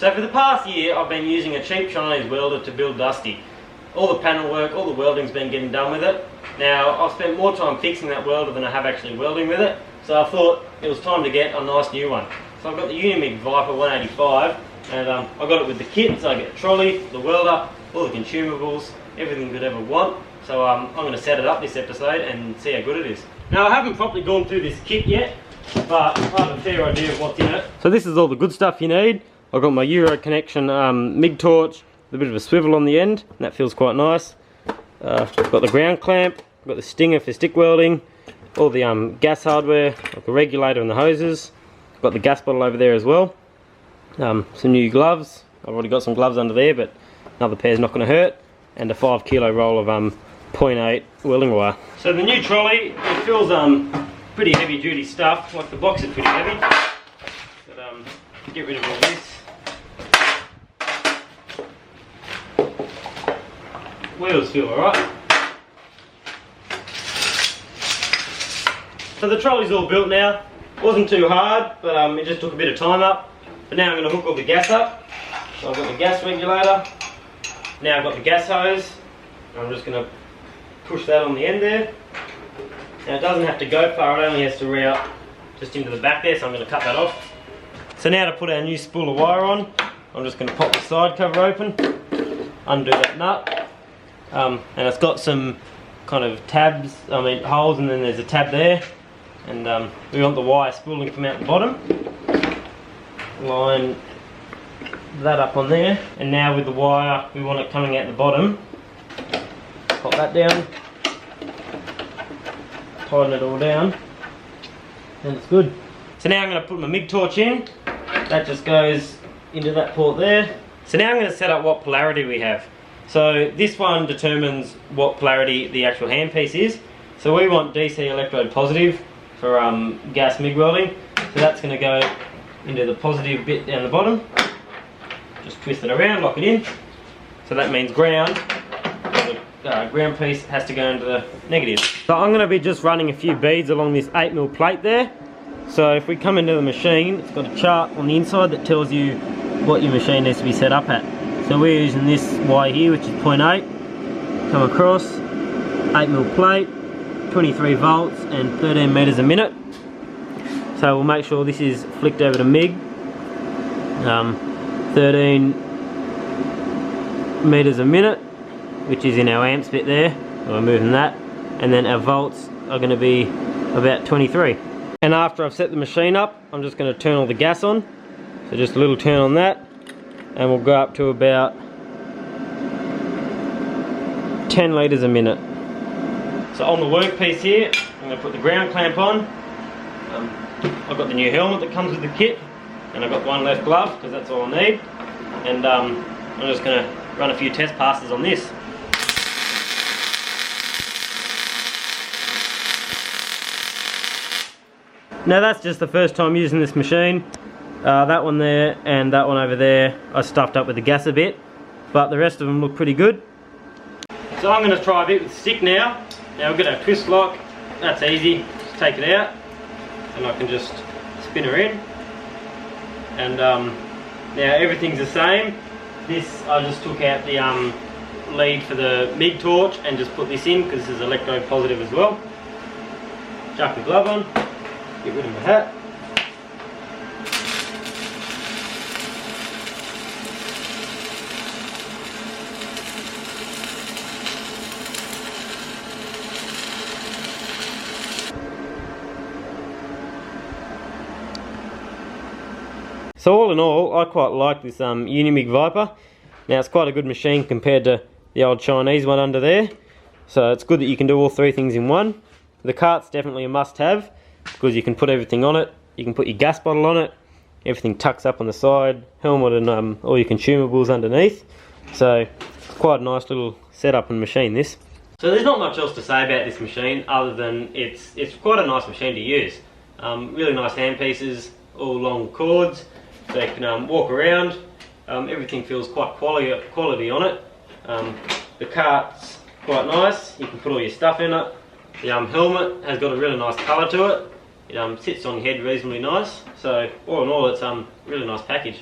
So for the past year I've been using a cheap Chinese welder to build Dusty. All the panel work, all the welding's been getting done with it. Now I've spent more time fixing that welder than I have actually welding with it, so I thought it was time to get a nice new one. So I've got the UNIMIG Viper185 and I got it with the kit, so I get the trolley, the welder, all the consumables, everything you could ever want. So I'm going to set it up this episode and see how good it is. Now I haven't properly gone through this kit yet, but I have a fair idea of what's in it. So this is all the good stuff you need. I've got my Euro connection MIG torch, with a bit of a swivel on the end, and that feels quite nice. I've got the ground clamp, I've got the stinger for stick welding, all the gas hardware, like the regulator and the hoses. I've got the gas bottle over there as well. Some new gloves. I've already got some gloves under there, but another pair's not going to hurt. And a 5 kilo roll of 0.8 welding wire. So the new trolley, it feels pretty heavy duty stuff. Like the box is pretty heavy. But get rid of all this. Wheels feel alright. So the trolley's all built now. Wasn't too hard, but it just took a bit of time up. But now I'm going to hook all the gas up. So I've got the gas regulator. Now I've got the gas hose. I'm just going to push that on the end there. Now it doesn't have to go far, it only has to route just into the back there, so I'm going to cut that off. So now to put our new spool of wire on, I'm just going to pop the side cover open, undo that nut, and it's got some kind of tabs, holes, and then there's a tab there, and we want the wire spooling from out the bottom. Line that up on there, and now with the wire we want it coming out the bottom. Pop that down, tighten it all down, and it's good. So now I'm going to put my MIG torch in. That just goes into that port there. So now I'm going to set up what polarity we have. So this one determines what polarity the actual handpiece is. So we want DC electrode positive for gas MIG welding. So that's going to go into the positive bit down the bottom. Just twist it around, lock it in. So that means ground. The ground piece has to go into the negative. So I'm going to be just running a few beads along this 8mm plate there. So if we come into the machine, it's got a chart on the inside that tells you what your machine needs to be set up at. So we're using this wire here, which is 0.8. Come across, 8mm plate, 23 volts and 13 meters a minute. So we'll make sure this is flicked over to MIG. 13 meters a minute, which is in our amps bit there. We're moving that, and then our volts are going to be about 23. And after I've set the machine up, I'm just going to turn all the gas on. So just a little turn on that, and we'll go up to about 10 litres a minute. So on the workpiece here, I'm going to put the ground clamp on. I've got the new helmet that comes with the kit, and I've got one left glove because that's all I need. And I'm just going to run a few test passes on this. Now that's just the first time using this machine. That one there and that one over there I stuffed up with the gas a bit, but the rest of them look pretty good. So I'm going to try a bit with stick now. Now we've got our twist lock. That's easy. Just take it out and I can just spin her in. And now everything's the same. This, I just took out the lead for the MIG torch and just put this in because this is electrode positive as well. Chuck the glove on, get rid of my hat. So all in all, I quite like this UNIMIG Viper. Now it's quite a good machine compared to the old Chinese one under there. So it's good that you can do all three things in one. The cart's definitely a must-have because you can put everything on it. You can put your gas bottle on it. Everything tucks up on the side, helmet and all your consumables underneath. So it's quite a nice little setup and machine this. So there's not much else to say about this machine other than it's quite a nice machine to use. Really nice handpieces, all long cords. So you can walk around. Everything feels quite quality on it. The cart's quite nice. You can put all your stuff in it. The helmet has got a really nice colour to it. It sits on your head reasonably nice. So all in all, it's a really nice package.